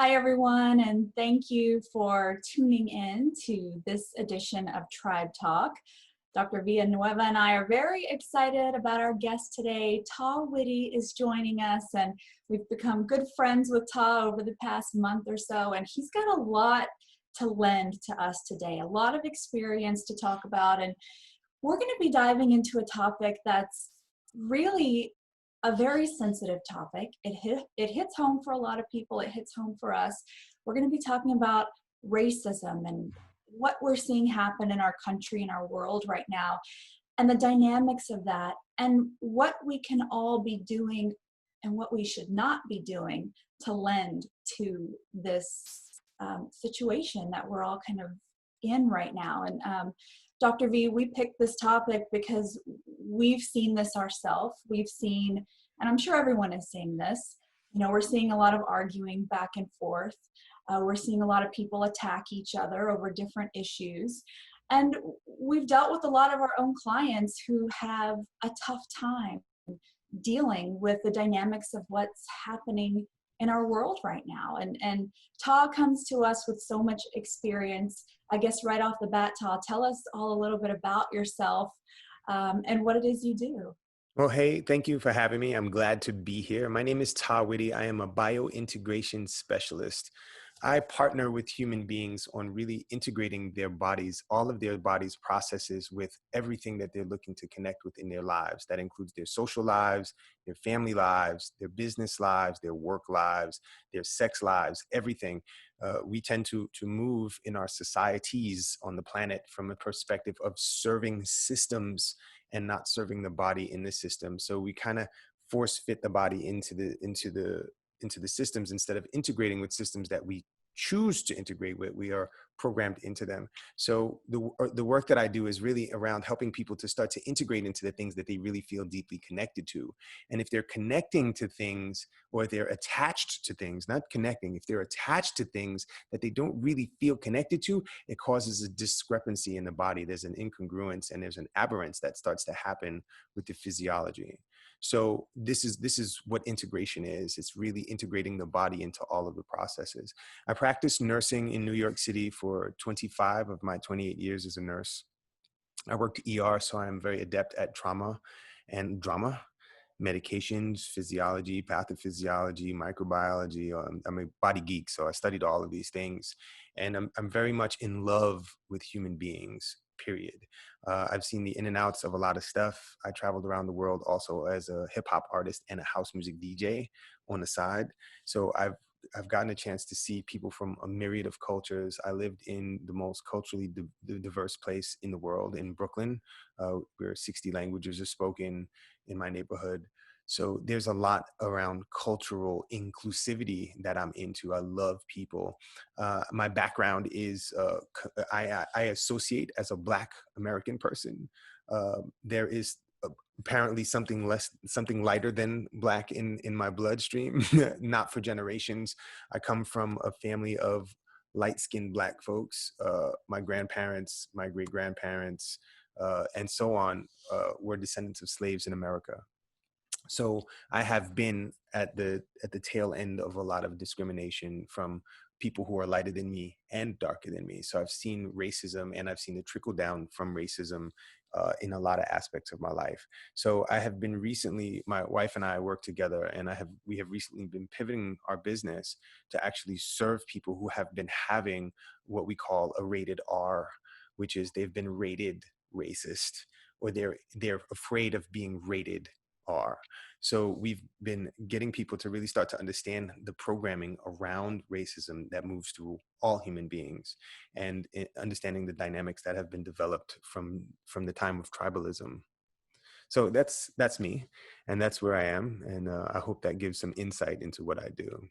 Hi, everyone, and thank you for tuning in to this edition of Tribe Talk. Dr. Villanueva and I are very excited about our guest today. Tah Whitty is joining us, and we've become good friends with Tah over the past month or so, and he's got a lot to lend to us today, a lot of experience to talk about, and we're going to be diving into a topic that's really a very sensitive topic. It hits home for a lot of people. It hits home for us. We're going to be talking about racism and what we're seeing happen in our country and our world right now, and the dynamics of that, and what we can all be doing and what we should not be doing to lend to this situation that we're all kind of in right now. And Dr. V, we picked this topic because we've seen this ourselves. We've seen, and I'm sure everyone is seeing this, we're seeing a lot of arguing back and forth. We're seeing a lot of people attack each other over different issues. And we've dealt with a lot of our own clients who have a tough time dealing with the dynamics of what's happening in our world right now. And Tah comes to us with so much experience. I guess right off the bat, Tah, tell us all a little bit about yourself and what it is you do. Well, hey, thank you for having me. I'm glad to be here. My name is Tah Whitty. I am a biointegration specialist. I partner with human beings on really integrating their bodies, all of their bodies' processes with everything that they're looking to connect with in their lives. That includes their social lives, their family lives, their business lives, their work lives, their sex lives, everything. We tend to move in our societies on the planet from a perspective of serving systems and not serving the body in the system. So we kind of force fit the body into the systems instead of integrating with systems that we choose to integrate with. We are programmed into them. So the work that I do is really around helping people to start to integrate into the things that they really feel deeply connected to. And if they're connecting to things, or they're attached to things, not connecting, if they're attached to things that they don't really feel connected to, it causes a discrepancy in the body. There's an incongruence and there's an aberrance that starts to happen with the physiology. So this is what integration is. It's really integrating the body into all of the processes. I practiced nursing in New York City for 25 of my 28 years as a nurse. I worked ER, so I'm very adept at trauma and drama, medications, physiology, pathophysiology, microbiology. I'm a body geek, so I studied all of these things. And I'm very much in love with human beings, period. I've seen the in and outs of a lot of stuff. I traveled around the world also as a hip hop artist and a house music DJ on the side. So I've gotten a chance to see people from a myriad of cultures. I lived in the most culturally diverse place in the world, in Brooklyn, where 60 languages are spoken in my neighborhood. So there's a lot around cultural inclusivity that I'm into. I love people. My background is, I associate as a Black American person. There is apparently something lighter than Black in my bloodstream, not for generations. I come from a family of light-skinned Black folks. My grandparents, my great-grandparents, and so on, were descendants of slaves in America. So I have been at the tail end of a lot of discrimination from people who are lighter than me and darker than me. So I've seen racism, and I've seen the trickle down from racism in a lot of aspects of my life. So I have been recently, my wife and I work together, and we have recently been pivoting our business to actually serve people who have been having what we call a rated R, which is they've been rated racist, or they're afraid of being rated R. So we've been getting people to really start to understand the programming around racism that moves through all human beings, and understanding the dynamics that have been developed from the time of tribalism. So that's me, and that's where I am, and I hope that gives some insight into what I do.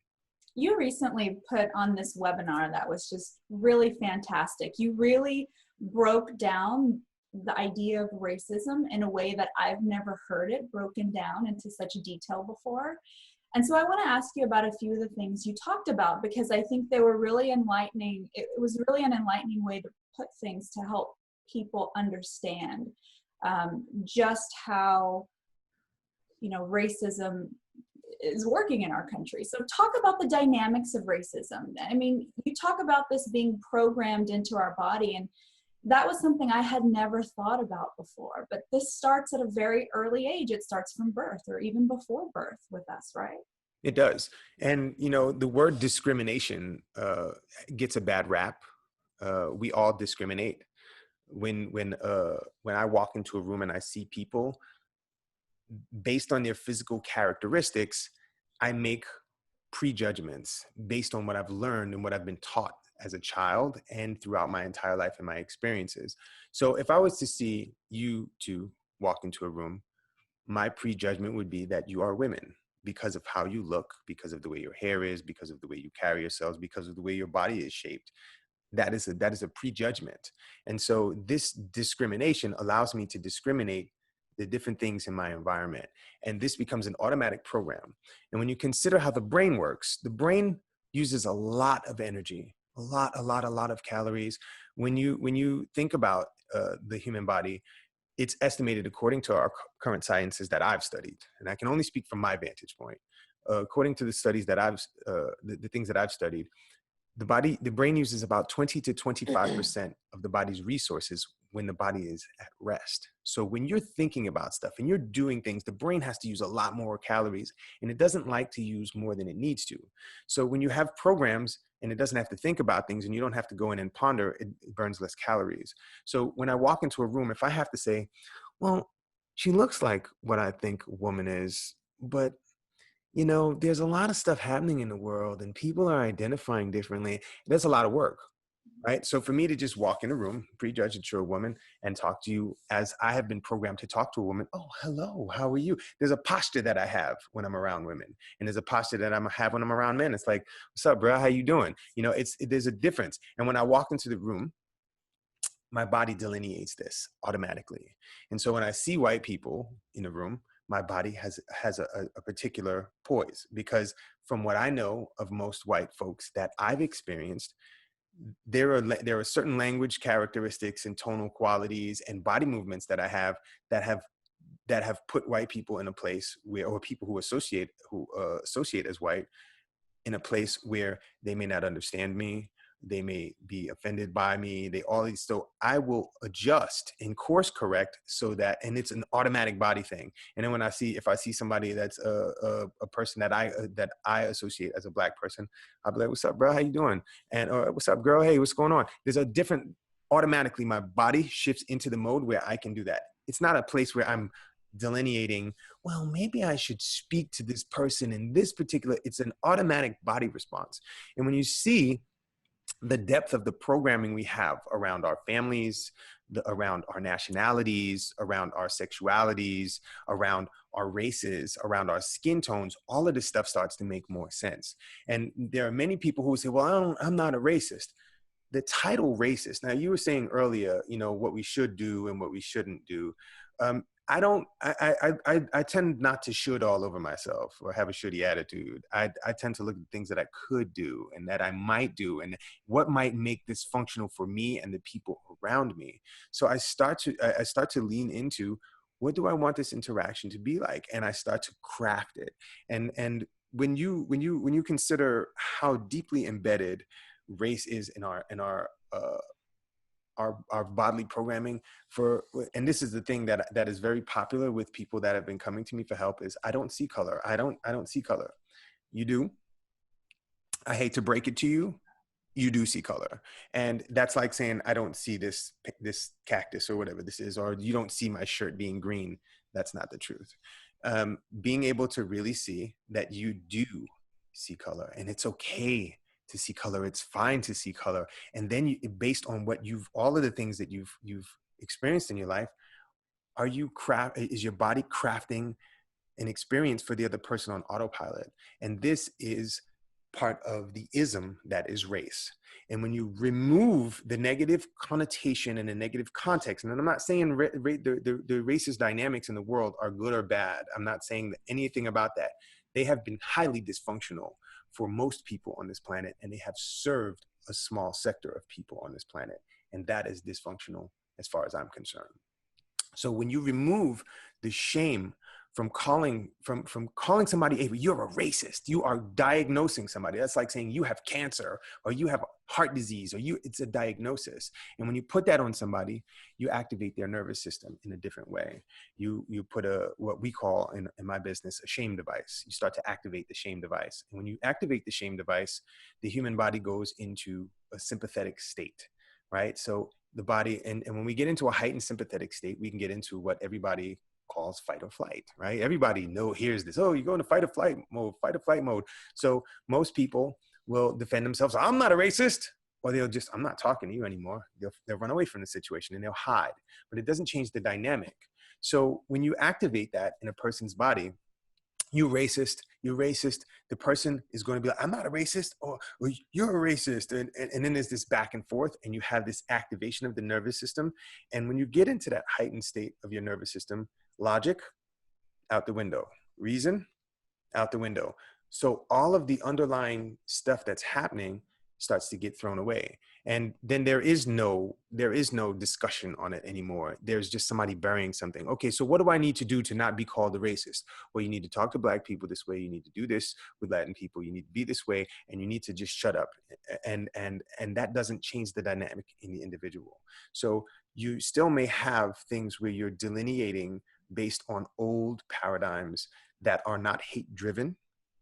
You recently put on this webinar that was just really fantastic. You really broke down the idea of racism in a way that I've never heard it broken down into such detail before. And so I want to ask you about a few of the things you talked about, because I think they were really enlightening. It was really an enlightening way to put things to help people understand just how, racism is working in our country. So talk about the dynamics of racism. I mean, you talk about this being programmed into our body, and that was something I had never thought about before. But this starts at a very early age. It starts from birth or even before birth with us, right? It does. And, you know, the word discrimination gets a bad rap. We all discriminate. When I walk into a room and I see people based on their physical characteristics, I make prejudgments based on what I've learned and what I've been taught as a child and throughout my entire life and my experiences. So if I was to see you two walk into a room, my prejudgment would be that you are women because of how you look, because of the way your hair is, because of the way you carry yourselves, because of the way your body is shaped. That is a prejudgment. And so this discrimination allows me to discriminate the different things in my environment. And this becomes an automatic program. And when you consider how the brain works, the brain uses a lot of energy, a lot of calories. When you think about the human body, it's estimated, according to our current sciences that I've studied, and I can only speak from my vantage point, according to the studies that the things that I've studied, the brain uses about 20 to 25% of the body's resources when the body is at rest. So when you're thinking about stuff and you're doing things, the brain has to use a lot more calories, and it doesn't like to use more than it needs to. So when you have programs and it doesn't have to think about things and you don't have to go in and ponder, it burns less calories. So when I walk into a room, if I have to say, well, she looks like what I think a woman is, but you know, there's a lot of stuff happening in the world and people are identifying differently. That's a lot of work, right? So for me to just walk in a room, prejudge that you're a woman, and talk to you as I have been programmed to talk to a woman. Oh, hello, how are you? There's a posture that I have when I'm around women, and there's a posture that I have when I'm around men. It's like, what's up, bro? How you doing? You know, there's a difference. And when I walk into the room, my body delineates this automatically. And so when I see white people in the room, my body has a particular poise, because from what I know of most white folks that I've experienced, there are certain language characteristics and tonal qualities and body movements that I have that have put white people in a place where, or people who associate as white, in a place where they may not understand me, they may be offended by me, so I will adjust and course correct so that, and it's an automatic body thing. And then if I see somebody that's a person that I associate as a Black person, I'll be like, what's up, bro? How you doing? And what's up, girl? Hey, what's going on? Automatically my body shifts into the mode where I can do that. It's not a place where I'm delineating, well, maybe I should speak to this person in this particular, it's an automatic body response. And when you see the depth of the programming we have around our families, around our nationalities, around our sexualities, around our races, around our skin tones, all of this stuff starts to make more sense. And there are many people who say, well, I'm not a racist. The title racist, now you were saying earlier, you know, what we should do and what we shouldn't do. I tend not to should all over myself or have a shouldy attitude. I tend to look at things that I could do and that I might do and what might make this functional for me and the people around me. So I start to lean into, what do I want this interaction to be like? And I start to craft it. And when you consider how deeply embedded race is in our bodily programming, and this is the thing that is very popular with people that have been coming to me for help, is I don't see color. I don't see color. You do. I hate to break it to you. You do see color. And that's like saying, I don't see this cactus or whatever this is, or you don't see my shirt being green. That's not the truth. Being able to really see that you do see color, and it's okay to see color. It's fine to see color. And then based on all of the things that you've experienced in your life, is your body crafting an experience for the other person on autopilot? And this is part of the ism that is race. And when you remove the negative connotation and the negative context, and I'm not saying the racist dynamics in the world are good or bad. I'm not saying anything about that. They have been highly dysfunctional for most people on this planet, and they have served a small sector of people on this planet. And that is dysfunctional as far as I'm concerned. So when you remove the shame from calling somebody, hey, you're a racist. You are diagnosing somebody. That's like saying you have cancer or you have heart disease or it's a diagnosis. And when you put that on somebody, you activate their nervous system in a different way. You put what we call in my business, a shame device. You start to activate the shame device. And when you activate the shame device, the human body goes into a sympathetic state, right? So the body, and when we get into a heightened sympathetic state, we can get into what everybody calls fight or flight, right? Everybody hears this. Oh, you go into fight or flight mode. So most people will defend themselves. I'm not a racist. Or they'll just, I'm not talking to you anymore. They'll run away from the situation and they'll hide. But it doesn't change the dynamic. So when you activate that in a person's body, you're racist, the person is going to be like, I'm not a racist, or you're a racist. And then there's this back and forth, and you have this activation of the nervous system. And when you get into that heightened state of your nervous system, logic, out the window. Reason, out the window. So all of the underlying stuff that's happening starts to get thrown away. And then there is no discussion on it anymore. There's just somebody burying something. Okay, so what do I need to do to not be called a racist? Well, you need to talk to Black people this way. You need to do this with Latin people. You need to be this way, and you need to just shut up. And that doesn't change the dynamic in the individual. So you still may have things where you're delineating based on old paradigms that are not hate-driven,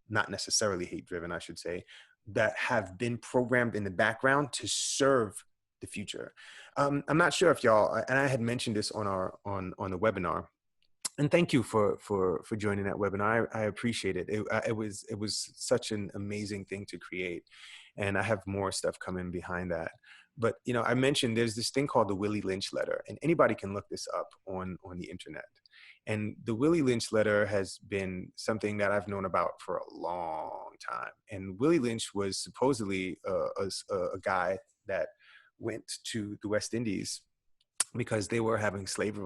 not necessarily hate-driven, I should say, that have been programmed in the background to serve the future. I'm not sure if y'all, and I had mentioned this on the webinar, and thank you for joining that webinar. I appreciate it. It was such an amazing thing to create, and I have more stuff coming behind that. But I mentioned there's this thing called the Willy Lynch letter, and anybody can look this up on the internet. And the Willy Lynch letter has been something that I've known about for a long time. And Willy Lynch was supposedly a guy that went to the West Indies because they were having slave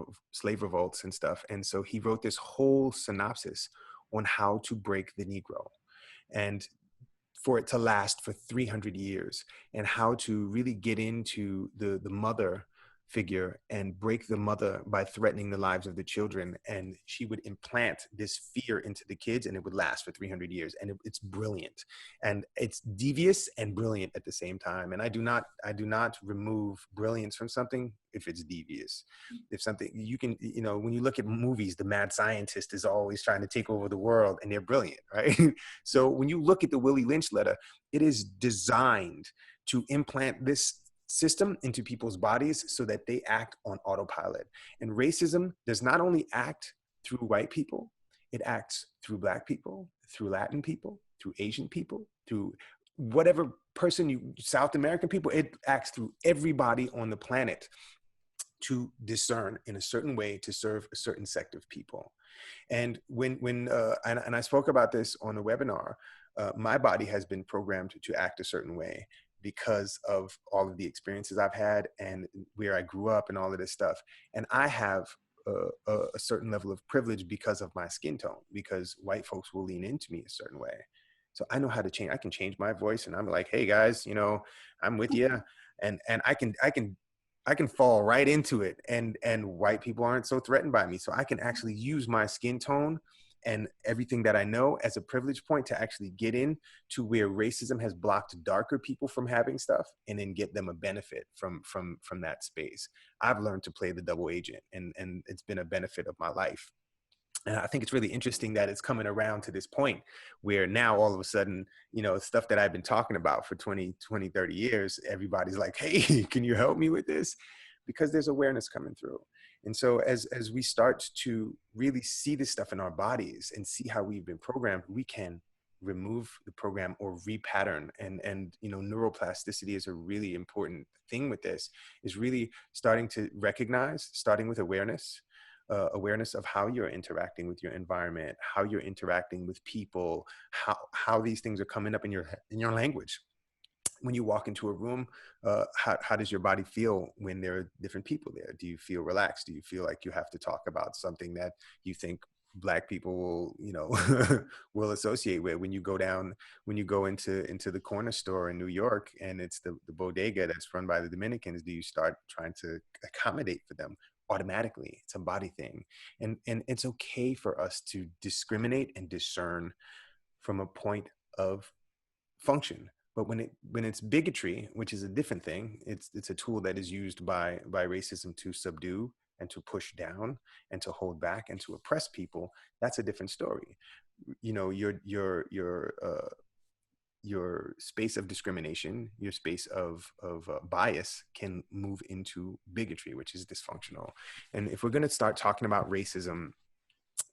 revolts and stuff. And so he wrote this whole synopsis on how to break the Negro, and for it to last for 300 years, and how to really get into the mother figure and break the mother by threatening the lives of the children. And she would implant this fear into the kids, and it would last for 300 years. And it's brilliant, and it's devious and brilliant at the same time. And I do not remove brilliance from something if it's devious. If something, you can, when you look at movies, the mad scientist is always trying to take over the world, and they're brilliant, right? So when you look at the Willy Lynch letter, it is designed to implant this system into people's bodies so that they act on autopilot. And racism does not only act through white people, it acts through Black people, through Latin people, through Asian people, through whatever person, South American people. It acts through everybody on the planet to discern in a certain way to serve a certain sect of people. And and I spoke about this on a webinar, my body has been programmed to act a certain way because of all of the experiences I've had and where I grew up and all of this stuff. And I have a certain level of privilege because of my skin tone, because white folks will lean into me a certain way. So I know how to change. I can change my voice, and I'm like, hey guys, I'm with you. And I can fall right into it, and white people aren't so threatened by me. So I can actually use my skin tone and everything that I know as a privilege point to actually get in to where racism has blocked darker people from having stuff, and then get them a benefit from that space. I've learned to play the double agent, and it's been a benefit of my life. And I think it's really interesting that it's coming around to this point where now all of a sudden, stuff that I've been talking about for 20, 30 years, everybody's like, hey, can you help me with this? Because there's awareness coming through. And so as we start to really see this stuff in our bodies and see how we've been programmed, we can remove the program or repattern. And neuroplasticity is a really important thing with this, is really starting to recognize, starting with awareness, awareness of how you're interacting with your environment, how you're interacting with people, how these things are coming up in your language. When you walk into a room, how does your body feel when there are different people there? Do you feel relaxed? Do you feel like you have to talk about something that you think Black people will, will associate with? When you go into the corner store in New York, and it's the bodega that's run by the Dominicans, do you start trying to accommodate for them? automatically. It's a body thing. And it's okay for us to discriminate and discern from a point of function. But when it's bigotry, which is a different thing, it's a tool that is used by racism to subdue and to push down and to hold back and to oppress people. That's a different story. You know, your space of discrimination, your space of bias can move into bigotry, which is dysfunctional. And if we're going to start talking about racism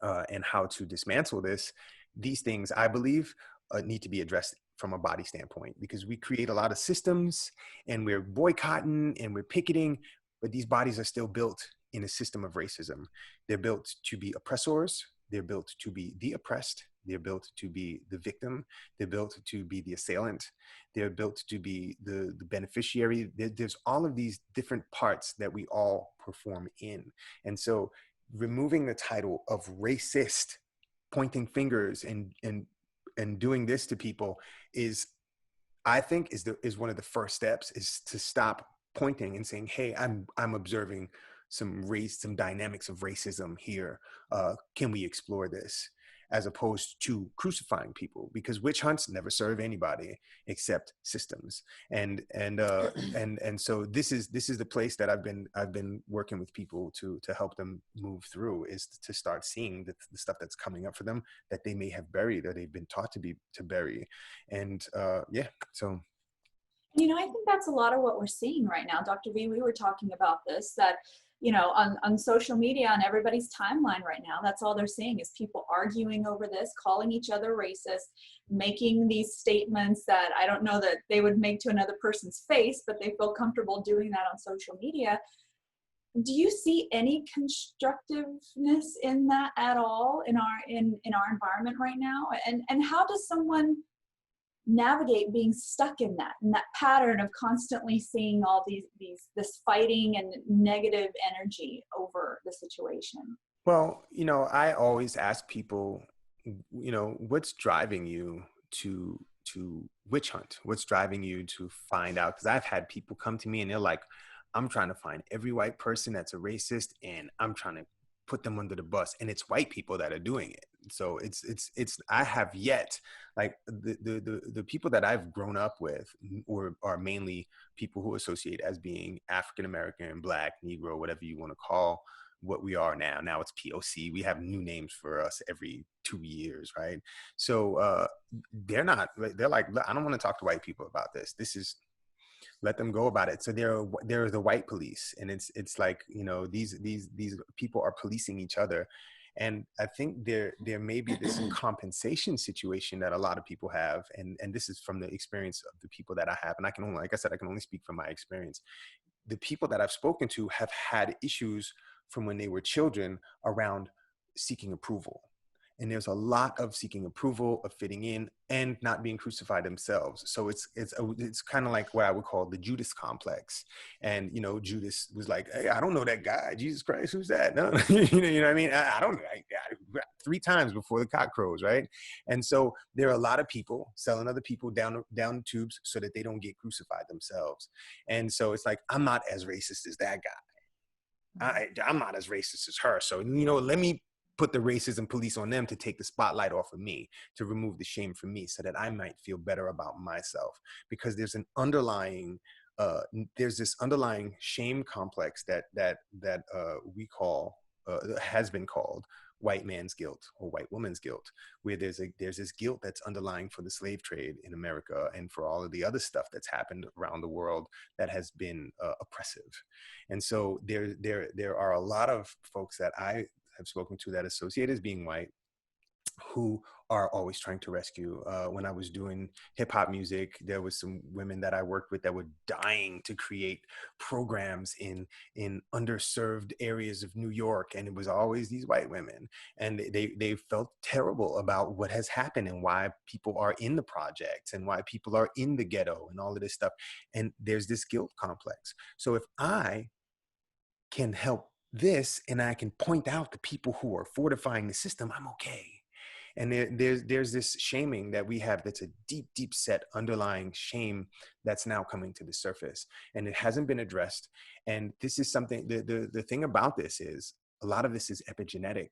and how to dismantle this, these things, I believe, need to be addressed from a body standpoint, because we create a lot of systems and we're boycotting and we're picketing, but these bodies are still built in a system of racism. They're built to be oppressors. They're built to be the oppressed. They're built to be the victim. They're built to be the assailant. They're built to be the beneficiary. There's all of these different parts that we all perform in. And so removing the title of racist, pointing fingers and doing this to people is, I think, is one of the first steps, is to stop pointing and saying, hey, I'm observing some dynamics of racism here. Can we explore this? As opposed to crucifying people, because witch hunts never serve anybody except systems. And so this is the place that I've been working with people to help them move through, is to start seeing the stuff that's coming up for them that they may have buried or they've been taught to bury. And yeah, so. You know, I think that's a lot of what we're seeing right now. Dr. V, we were talking about this, that, you know, on social media, on everybody's timeline right now, that's all they're seeing is people arguing over this, calling each other racist, making these statements that I don't know that they would make to another person's face, but they feel comfortable doing that on social media. Do you see any constructiveness in that at all in our environment right now? And how does someone navigate being stuck in that pattern of constantly seeing all this fighting and negative energy over the situation? Well, you know, I always ask people, you know, what's driving you to witch hunt? What's driving you to find out? Because I've had people come to me and they're like, I'm trying to find every white person that's a racist and I'm trying to put them under the bus, and it's white people that are doing it. So it's I have yet, like, the people that I've grown up with or are mainly people who associate as being African American, Black, Negro, whatever you want to call what we are now. Now it's POC. We have new names for us every 2 years, right? So they're like, I don't want to talk to white people about this. This is, let them go about it. So there are the white police, and it's like, you know, these people are policing each other. And I think there may be this compensation situation that a lot of people have, and this is from the experience of the people that I have, and I can only, like I said, I can only speak from my experience. The people that I've spoken to have had issues from when they were children around seeking approval. And there's a lot of seeking approval, of fitting in, and not being crucified themselves. So it's kind of like what I would call the Judas Complex. And, you know, Judas was like, hey, I don't know that guy. Jesus Christ, who's that? No, you know what I mean? I don't know. 3 times before the cock crows, right? And so there are a lot of people selling other people down tubes so that they don't get crucified themselves. And so it's like, I'm not as racist as that guy. I'm not as racist as her. So, you know, let me put the racism police on them to take the spotlight off of me, to remove the shame from me, so that I might feel better about myself. Because there's an underlying, there's this underlying shame complex that we call, has been called white man's guilt or white woman's guilt, where there's this guilt that's underlying for the slave trade in America and for all of the other stuff that's happened around the world that has been oppressive. And so there are a lot of folks that I have spoken to that associate as being white, who are always trying to rescue. When I was doing hip hop music, there was some women that I worked with that were dying to create programs in underserved areas of New York. And it was always these white women. And they felt terrible about what has happened and why people are in the projects and why people are in the ghetto and all of this stuff. And there's this guilt complex. So if I can help this and I can point out the people who are fortifying the system, I'm okay. And there's this shaming that we have that's a deep, deep set underlying shame that's now coming to the surface, and it hasn't been addressed. And this is something, the thing about this is a lot of this is epigenetic.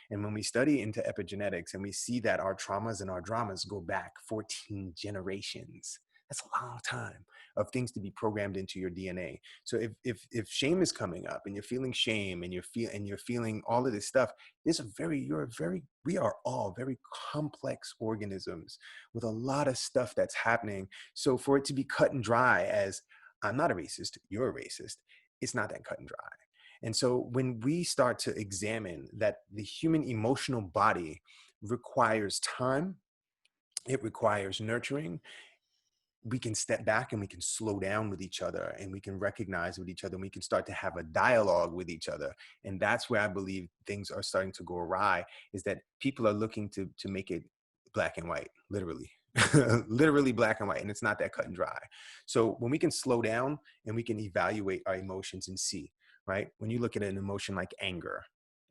And when we study into epigenetics and we see that our traumas and our dramas go back 14 generations, that's a long time of things to be programmed into your DNA. So if shame is coming up and you're feeling shame and you're feeling all of this stuff, we are all very complex organisms with a lot of stuff that's happening. So for it to be cut and dry as I'm not a racist, you're a racist, it's not that cut and dry. And so when we start to examine that the human emotional body requires time, it requires nurturing, we can step back and we can slow down with each other, and we can recognize with each other, and we can start to have a dialogue with each other. And that's where I believe things are starting to go awry, is that people are looking to make it black and white, literally. Literally black and white, and it's not that cut and dry. So when we can slow down and we can evaluate our emotions and see, right, when you look at an emotion like anger,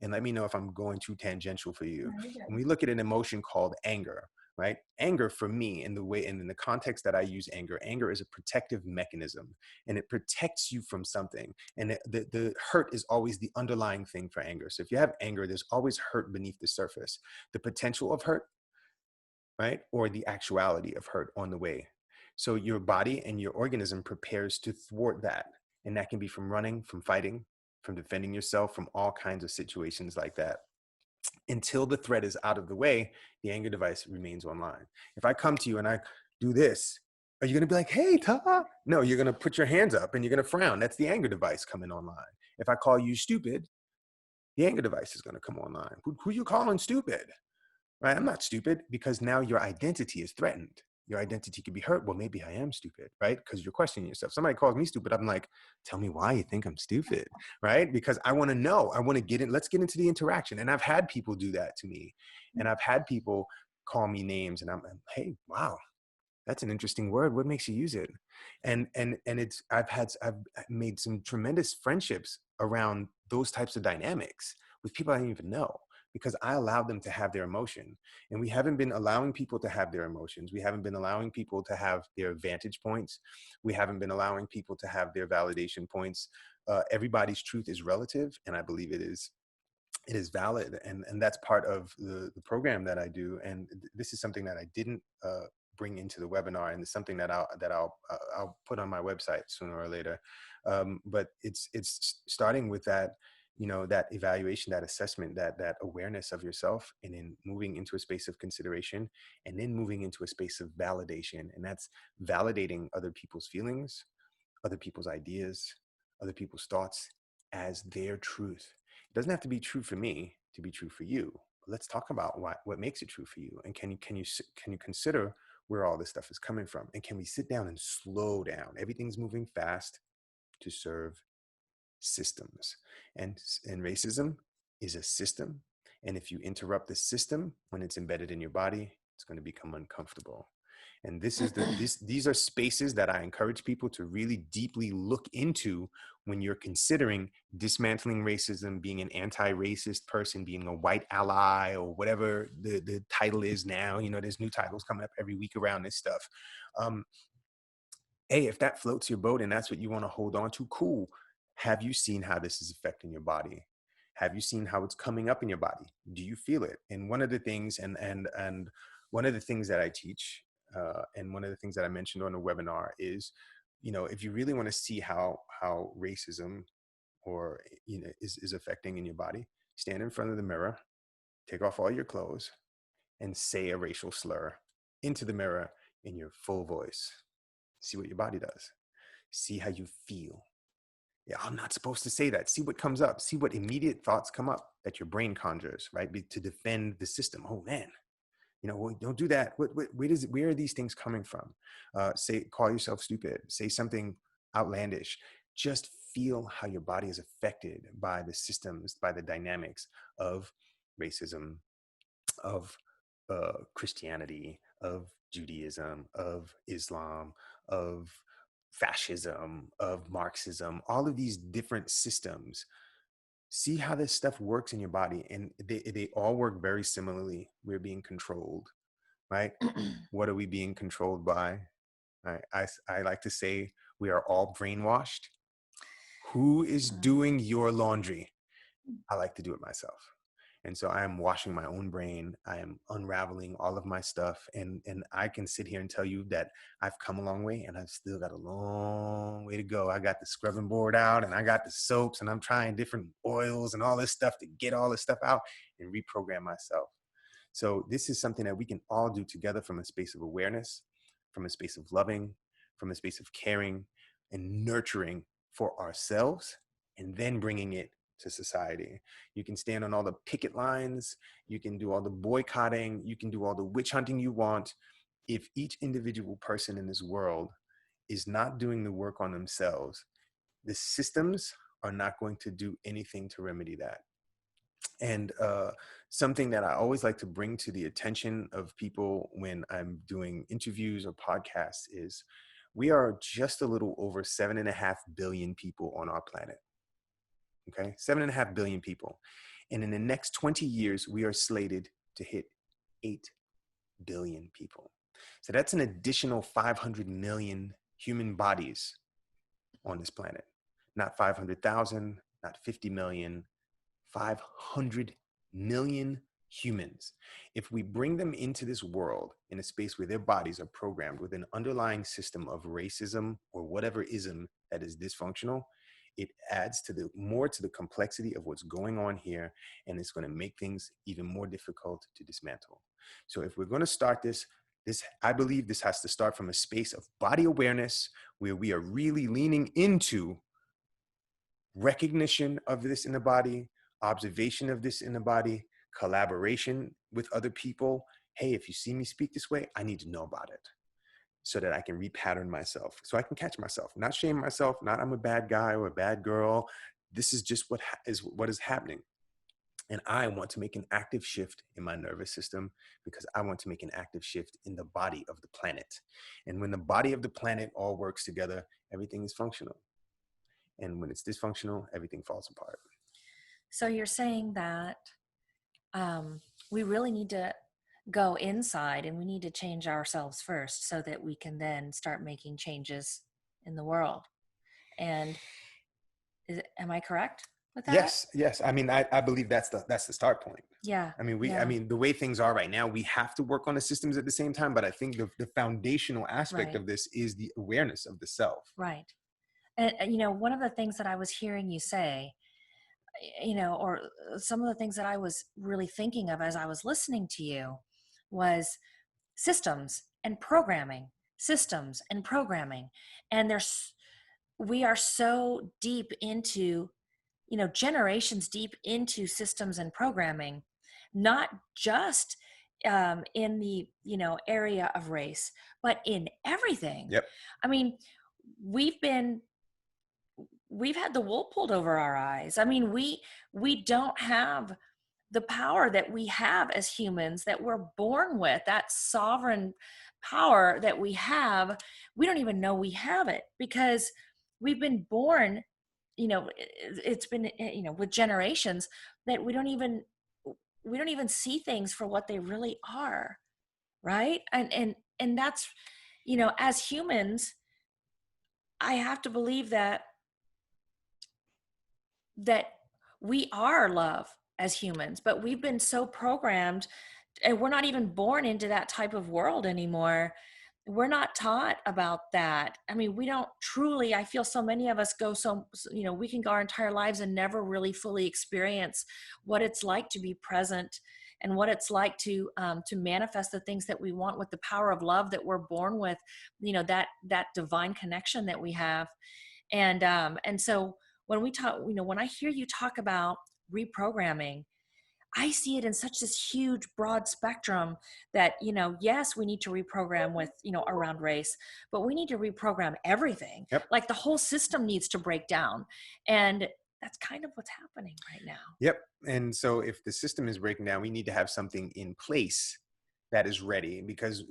and let me know if I'm going too tangential for you. When we look at an emotion called anger, right? Anger for me, in the way and in the context that I use anger is a protective mechanism, and it protects you from something. And the hurt is always the underlying thing for anger. So if you have anger, there's always hurt beneath the surface, the potential of hurt, right? Or the actuality of hurt on the way. So your body and your organism prepares to thwart that. And that can be from running, from fighting, from defending yourself, from all kinds of situations like that. Until the threat is out of the way, the anger device remains online. If I come to you and I do this, are you going to be like, hey, Tah? No, you're going to put your hands up and you're going to frown. That's the anger device coming online. If I call you stupid, the anger device is going to come online. Who you calling stupid? Right? I'm not stupid, because now your identity is threatened. Your identity could be hurt. Well, maybe I am stupid, right? Because you're questioning yourself. Somebody calls me stupid, I'm like, tell me why you think I'm stupid, right? Because I want to know. I want to get in. Let's get into the interaction. And I've had people do that to me, and I've had people call me names, and I'm, hey, wow, that's an interesting word. What makes you use it? And it's I've made some tremendous friendships around those types of dynamics with people I didn't even know, because I allowed them to have their emotion. And we haven't been allowing people to have their emotions. We haven't been allowing people to have their vantage points. We haven't been allowing people to have their validation points. Everybody's truth is relative, and I believe it is valid, and that's part of the program that I do. And this is something that I didn't bring into the webinar, and it's something that I'll put on my website sooner or later. But it's starting with that, that evaluation, that assessment, that awareness of yourself, and then moving into a space of consideration, and then moving into a space of validation. And that's validating other people's feelings, other people's ideas, other people's thoughts as their truth. It doesn't have to be true for me to be true for you. But let's talk about what makes it true for you. And can you consider where all this stuff is coming from? And can we sit down and slow down? Everything's moving fast to serve systems. And racism is a system. And if you interrupt the system when it's embedded in your body, it's going to become uncomfortable. And these are spaces that I encourage people to really deeply look into when you're considering dismantling racism, being an anti-racist person, being a white ally, or whatever the title is now. There's new titles coming up every week around this stuff. Hey, if that floats your boat and that's what you want to hold on to, cool. Have you seen how this is affecting your body? Have you seen how it's coming up in your body? Do you feel it? And one of the things, and one of the things that I teach, and one of the things that I mentioned on the webinar is, if you really want to see how racism or is affecting in your body, stand in front of the mirror, take off all your clothes, and say a racial slur into the mirror in your full voice. See what your body does. See how you feel. Yeah, I'm not supposed to say that. See what comes up. See what immediate thoughts come up that your brain conjures, right? To defend the system. Oh man, well, don't do that. Where are these things coming from? Call yourself stupid. Say something outlandish. Just feel how your body is affected by the systems, by the dynamics of racism, of Christianity, of Judaism, of Islam, of fascism, of Marxism, all of these different systems. see how this stuff works in your body. And they all work very similarly. We're being controlled, right? What are we being controlled by? I like to say we are all brainwashed. Who is doing your laundry? I like to do it myself. And so I am washing my own brain. I am unraveling all of my stuff. And I can sit here and tell you that I've come a long way and I've still got a long way to go. I got the scrubbing board out and I got the soaps and I'm trying different oils and all this stuff to get all this stuff out and reprogram myself. So this is something that we can all do together from a space of awareness, from a space of loving, from a space of caring and nurturing for ourselves, and then bringing it to society. You can stand on all the picket lines, you can do all the boycotting, you can do all the witch hunting you want. If each individual person in this world is not doing the work on themselves, the systems are not going to do anything to remedy that. And something that I always like to bring to the attention of people when I'm doing interviews or podcasts is we are just a little over 7.5 billion people on our planet. Okay, 7.5 billion people. And in the next 20 years, we are slated to hit 8 billion people. So that's an additional 500 million human bodies on this planet. Not 500,000, not 50 million, 500 million humans. If we bring them into this world in a space where their bodies are programmed with an underlying system of racism or whatever ism that is dysfunctional, it adds to the complexity of what's going on here, and it's going to make things even more difficult to dismantle. So if we're going to start this, I believe this has to start from a space of body awareness where we are really leaning into recognition of this in the body, observation of this in the body, collaboration with other people. Hey, if you see me speak this way, I need to know about it so that I can repattern myself, so I can catch myself, not shame myself, not I'm a bad guy or a bad girl. This is just what is happening. And I want to make an active shift in my nervous system because I want to make an active shift in the body of the planet. And when the body of the planet all works together, everything is functional. And when it's dysfunctional, everything falls apart. So you're saying that we really need to go inside and we need to change ourselves first so that we can then start making changes in the world. And am I correct with that? Yes. I mean, I believe that's the start point. Yeah. I mean, yeah. I mean, the way things are right now, we have to work on the systems at the same time. But I think the foundational aspect Right. of this is the awareness of the self. Right. And, one of the things that I was hearing you say, or some of the things that I was really thinking of as I was listening to you was systems and programming, systems and programming. And we are so deep into, generations deep into systems and programming, not just in the, area of race, but in everything. Yep. I mean, we've had the wool pulled over our eyes. I mean, we don't have the power that we have as humans, that we're born with, that sovereign power that we have. We don't even know we have it because we've been born, it's been, with generations that we don't even see things for what they really are. Right. And that's, as humans, I have to believe that we are love as humans, but we've been so programmed, and we're not even born into that type of world anymore. We're not taught about that. I mean, we don't truly, I feel so many of us we can go our entire lives and never really fully experience what it's like to be present and what it's like to manifest the things that we want with the power of love that we're born with, that divine connection that we have. And so when we talk, when I hear you talk about reprogramming, I see it in such this huge, broad spectrum that, yes, we need to reprogram with, around race, but we need to reprogram everything. Yep. Like the whole system needs to break down. And that's kind of what's happening right now. Yep. And so if the system is breaking down, we need to have something in place that is ready, because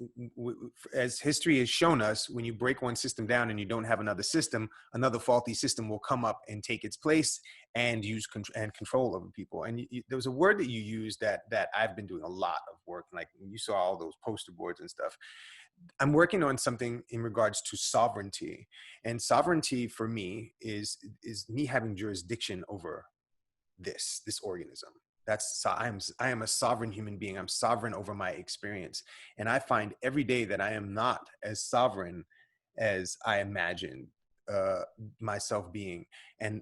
as history has shown us, when you break one system down and you don't have another system, another faulty system will come up and take its place and use control over people. And there was a word that you used that I've been doing a lot of work, like you saw all those poster boards and stuff. I'm working on something in regards to sovereignty, and sovereignty for me is me having jurisdiction over this organism. I am a sovereign human being. I'm sovereign over my experience, and I find every day that I am not as sovereign as I imagined myself being. And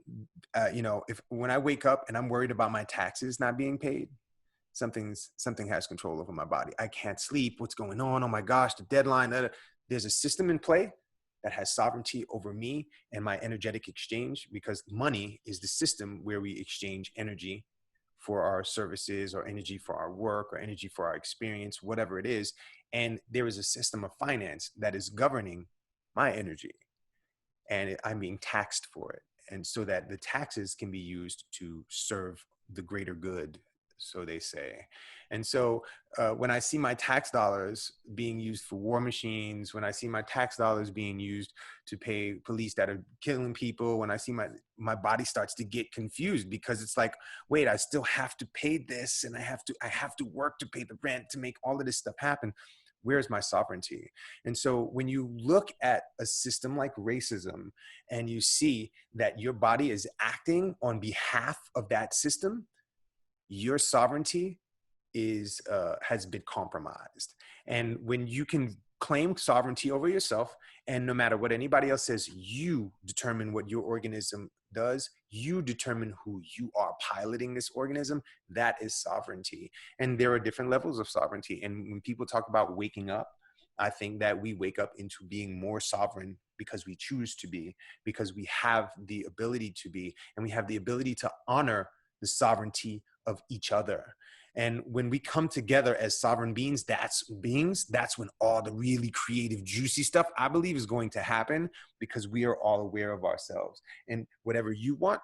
if when I wake up and I'm worried about my taxes not being paid, something has control over my body. I can't sleep. What's going on? Oh my gosh, the deadline. There's a system in play that has sovereignty over me and my energetic exchange, because money is the system where we exchange energy for our services, or energy for our work, or energy for our experience, whatever it is. And there is a system of finance that is governing my energy, and I'm being taxed for it. And so that the taxes can be used to serve the greater good, so they say. And so when I see my tax dollars being used for war machines, when I see my tax dollars being used to pay police that are killing people, when I see my body starts to get confused, because it's like, wait, I still have to pay this, and I have to work to pay the rent, to make all of this stuff happen. Where's my sovereignty? And so when you look at a system like racism, and you see that your body is acting on behalf of that system, your sovereignty has been compromised. And when you can claim sovereignty over yourself, and no matter what anybody else says, you determine what your organism does, you determine who you are piloting this organism, that is sovereignty. And there are different levels of sovereignty. And when people talk about waking up, I think that we wake up into being more sovereign because we choose to be, because we have the ability to be, and we have the ability to honor the sovereignty of each other. And when we come together as sovereign beings, that's when all the really creative, juicy stuff, I believe, is going to happen, because we are all aware of ourselves. And whatever you want,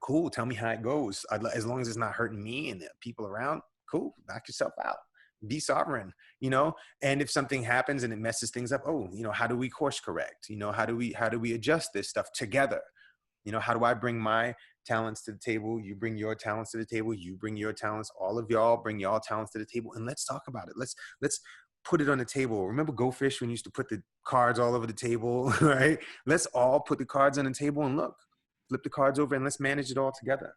cool, tell me how it goes. As long as it's not hurting me and the people around, cool, knock yourself out. Be sovereign, and if something happens and it messes things up, how do we course correct? How do we adjust this stuff together? How do I bring my talents to the table? You bring your talents to the table. You bring your talents. All of y'all bring y'all talents to the table, and let's talk about it. Let's put it on the table. Remember Go Fish when you used to put the cards all over the table, right? Let's all put the cards on the table and flip the cards over, and let's manage it all together.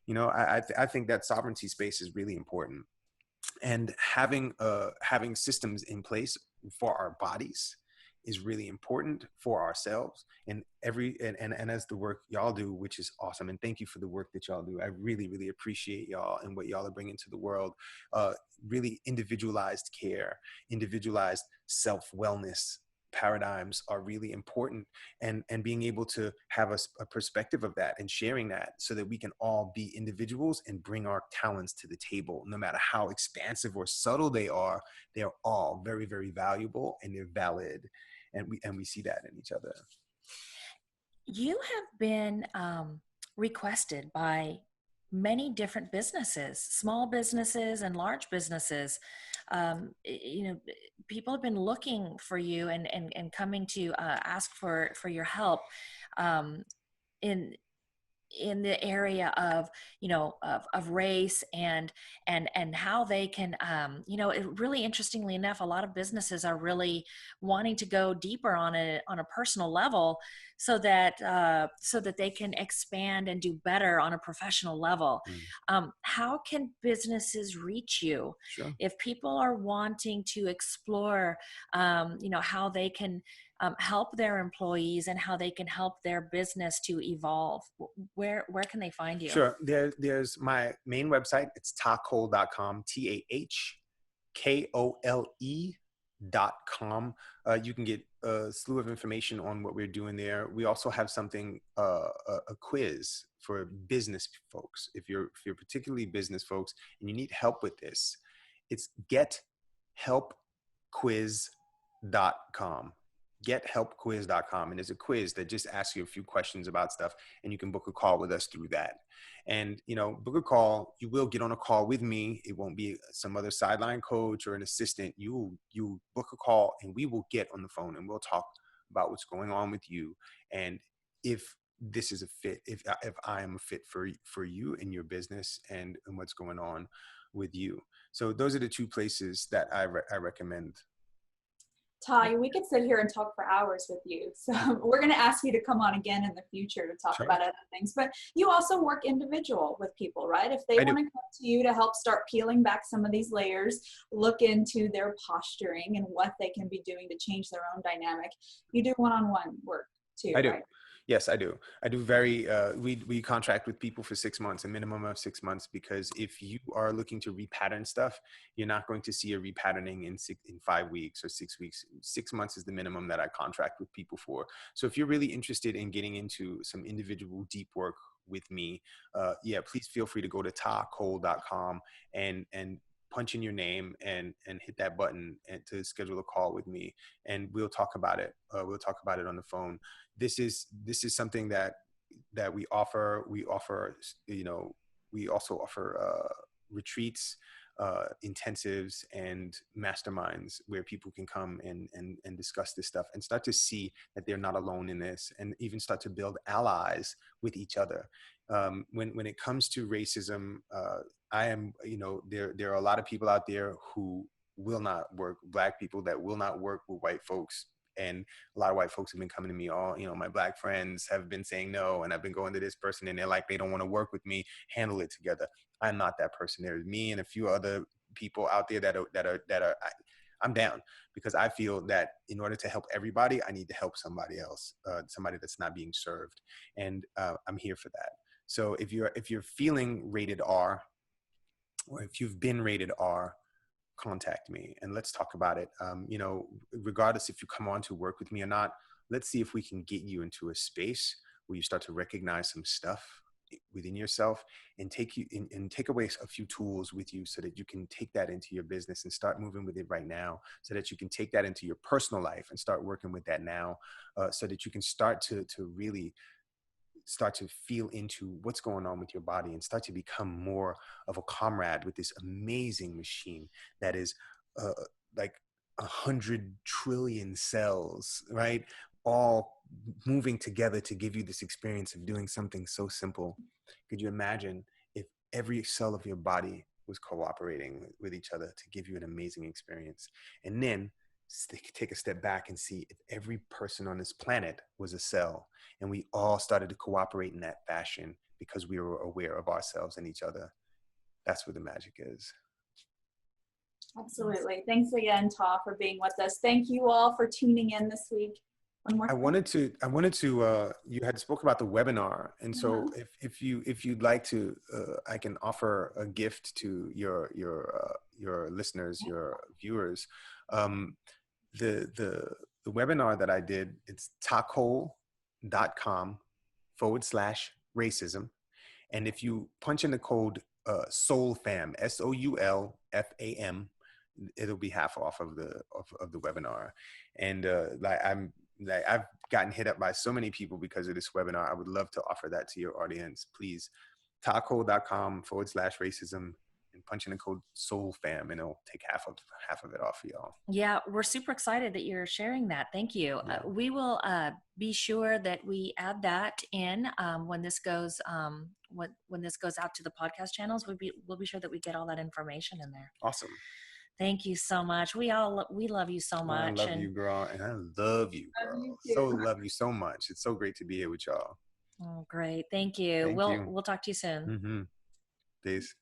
I think that sovereignty space is really important, and having systems in place for our bodies is really important for ourselves, and as the work y'all do, which is awesome. And thank you for the work that y'all do. I really, really appreciate y'all and what y'all are bringing to the world. Really individualized care, individualized self-wellness paradigms are really important, and being able to have a perspective of that and sharing that, so that we can all be individuals and bring our talents to the table. No matter how expansive or subtle they are, they're all very, very valuable, and they're valid. And we see that in each other. You have been requested by many different businesses, small businesses and large businesses. People have been looking for you and coming to ask for your help in the area of of race and how they can really interestingly enough, a lot of businesses are really wanting to go deeper on a personal level, so that they can expand and do better on a professional level. How can businesses reach you? Sure. If people are wanting to explore how they can help their employees and how they can help their business to evolve, where can they find you? Sure. There's my main website. It's tahcole.com, TAHKOLE.com. You can get a slew of information on what we're doing there. We also have something, a quiz for business folks. If you're particularly business folks and you need help with this, it's gethelpquiz.com. gethelpquiz.com, and there's a quiz that just asks you a few questions about stuff, and you can book a call with us through that. And, you know, book a call. You will get on a call with me. It won't be some other sideline coach or an assistant. You book a call, and we will get on the phone, and we'll talk about what's going on with you, and if this is a fit, if I am a fit for you and your business, and what's going on with you. So those are the two places that I recommend. Tah, we could sit here and talk for hours with you. So we're going to ask you to come on again in the future to talk about other things. But you also work individual with people, right? If they want to come to you to help start peeling back some of these layers, look into their posturing and what they can be doing to change their own dynamic, you do one-on-one work too, I do. Right? Yes, I do. I do we contract with people for 6 months, a minimum of 6 months, because if you are looking to repattern stuff, you're not going to see a repatterning in 5 weeks or 6 weeks. 6 months is the minimum that I contract with people for. So if you're really interested in getting into some individual deep work with me, please feel free to go to tahcole.com and punch in your name and hit that button and to schedule a call with me, and we'll talk about it. We'll talk about it on the phone. This is something that we offer. We offer, you know, we also offer retreats, intensives, and masterminds where people can come and discuss this stuff and start to see that they're not alone in this, and even start to build allies with each other. When it comes to racism, I am, you know, there are a lot of people out there who will not work, Black people that will not work with white folks. And a lot of white folks have been coming to me, you know, my Black friends have been saying no, and I've been going to this person and they're like, they don't want to work with me, handle it together. I'm not that person. There's me and a few other people out there I'm down, because I feel that in order to help everybody, I need to help somebody else, somebody that's not being served. And I'm here for that. So if you're feeling rated R, or if you've been rated R, contact me and let's talk about it. You know, regardless if you come on to work with me or not, let's see if we can get you into a space where you start to recognize some stuff within yourself and take away a few tools with you so that you can take that into your business and start moving with it right now, so that you can take that into your personal life and start working with that now, so that you can start to really start to feel into what's going on with your body and start to become more of a comrade with this amazing machine that is like 100 trillion cells, right? All moving together to give you this experience of doing something so simple. Could you imagine if every cell of your body was cooperating with each other to give you an amazing experience? And then take a step back and see if every person on this planet was a cell, and we all started to cooperate in that fashion because we were aware of ourselves and each other. That's where the magic is. Absolutely. Thanks again, Tah, for being with us. Thank you all for tuning in this week. I wanted to, you had spoke about the webinar. And so if you'd like to, I can offer a gift to your listeners, your viewers. The webinar that I did, it's tahcole.com/racism. And if you punch in the code SOULFAM, SOULFAM, it'll be half off of the webinar. And I've gotten hit up by so many people because of this webinar. I would love to offer that to your audience. Please, tahcole.com/racism, and punch in the code SOULFAM, and it'll take half of it off for y'all. Yeah, we're super excited that you're sharing that. Thank you. Yeah. We will be sure that we add that in when this goes when this goes out to the podcast channels. We'll be sure that we get all that information in there. Awesome. Thank you so much. We love you so much. I love you, girl, and I love you, girl. Love you so much. It's so great to be here with y'all. Oh, great. Thank you. We'll talk to you soon. Mm-hmm. Peace.